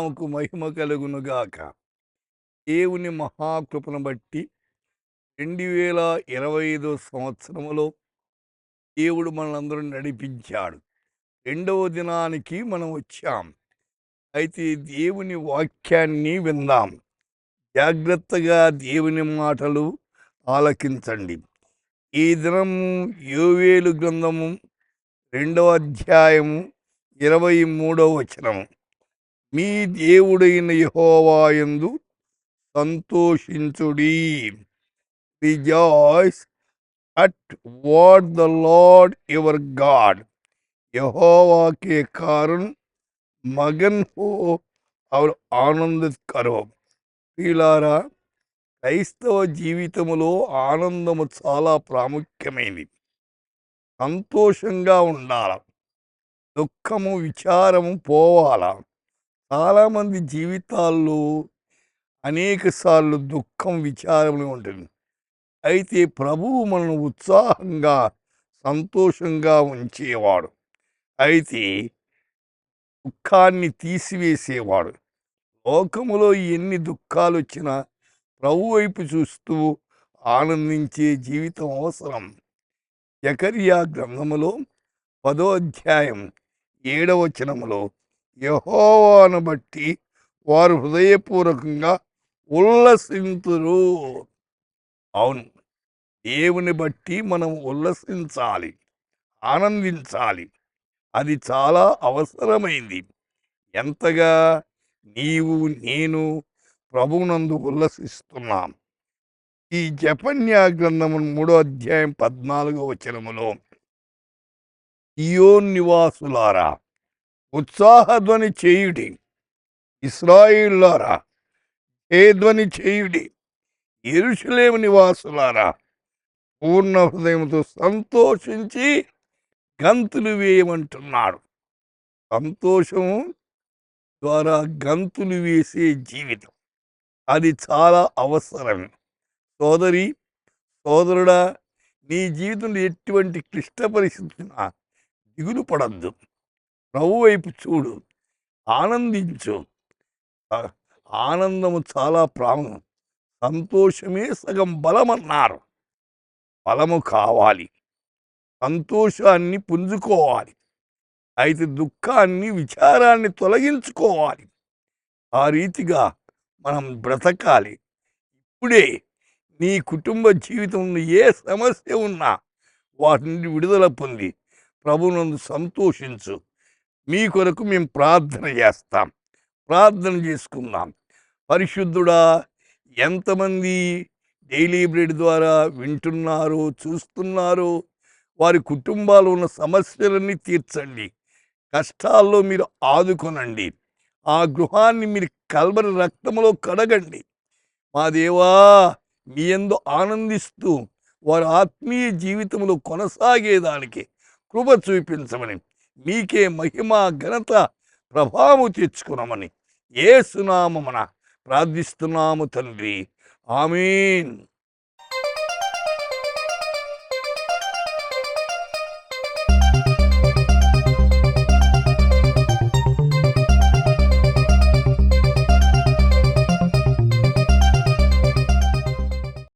నామకు మహిమ కలుగునుగాక. దేవుని మహాకృపను బట్టి 2025 సంవత్సరములో దేవుడు మనలందరూ నడిపించాడు. రెండవ దినానికి మనం వచ్చాం. అయితే దేవుని వాక్యాన్ని విందాం. జాగ్రత్తగా దేవుని మాటలు ఆలకించండి. ఈ దినము యోవేలు గ్రంథము 2వ అధ్యాయము 23వ వచనము. మీ దేవుడైన యెహోవా యందు సంతోషించుడి. Rejoice at what the Lord your God यहोवा के कारण मगन हो और ఆనందిत కరో. ప్రియులారా, క్రైస్తవ జీవితములో ఆనందము చాలా ప్రాముఖ్యమైనది. సంతోషంగా ఉండాల. దుఃఖము విచారము పోవాల. చాలామంది జీవితాల్లో అనేక సార్లు దుఃఖం విచారములు ఉంటుంది. అయితే ప్రభువు మనను ఉత్సాహంగా సంతోషంగా ఉంచేవాడు. అయితే దుఃఖాన్ని తీసివేసేవాడు. లోకములో ఎన్ని దుఃఖాలు వచ్చినా ప్రభు వైపు చూస్తూ ఆనందించే జీవితం అవసరం. జకర్యా గ్రంథములో 10వ అధ్యాయం 7వ వచనములో యెహోవాను బట్టి వారు హృదయపూర్వకంగా ఉల్లసింతురు. అవును, దేవుని బట్టి మనం ఉల్లసించాలి, ఆనందించాలి. అది చాలా అవసరమైంది. ఎంతగా నీవు నేను ప్రభువునందు ఉల్లసిస్తున్నాం. ఈ జెఫన్యా గ్రంథము 3వ అధ్యాయం 14వ వచనములో సియోను నివాసులారా ఉత్సాహధ్వని చేయుడి, ఇశ్రాయేలులారా జయధ్వని చేయుడి, యెరూషలేము నివాసులారా పూర్ణ హృదయంతో సంతోషించి గంతులు వేయమంటున్నాడు. సంతోషము ద్వారా గంతులు వేసే జీవితం అది చాలా అవసరం. సోదరి, సోదరుడా, నీ జీవితంలో ఎటువంటి క్లిష్ట పరిస్థితున్నా దిగులు పడద్దు. ప్రభు వైపు చూడు, ఆనందించు. ఆనందము చాలా ప్రాముఖ్యం. సంతోషమే సగం బలమన్నారు. బలము కావాలి, సంతోషాన్ని పుంజుకోవాలి. అయితే దుఃఖాన్ని విచారాన్ని తొలగించుకోవాలి. ఆ రీతిగా మనం బ్రతకాలి. ఇప్పుడే నీ కుటుంబ జీవితంలో ఏ సమస్య ఉన్నా వాటి నుండి విడుదల పొంది ప్రభువునందు సంతోషించు. మీ కొరకు మేము ప్రార్థన చేస్తాం. ప్రార్థన చేసుకుందాం. పరిశుద్ధుడా, ఎంతమంది డైలీ బ్రెడ్ ద్వారా వింటున్నారో చూస్తున్నారో వారి కుటుంబాలు ఉన్న సమస్యలన్నీ తీర్చండి. కష్టాల్లో మీరు ఆదుకొనండి. ఆ గృహాన్ని మీరు కల్వరి రక్తములో కడగండి. మా దేవా, మీ యందు ఆనందిస్తూ వారి ఆత్మీయ జీవితంలో కొనసాగేదానికి కృప చూపించమని, మీకే మహిమ ఘనత ప్రభావం తెచ్చుకున్నామని యేసు నామమున ప్రార్థిస్తున్నాము తండ్రి. ఆమేన్.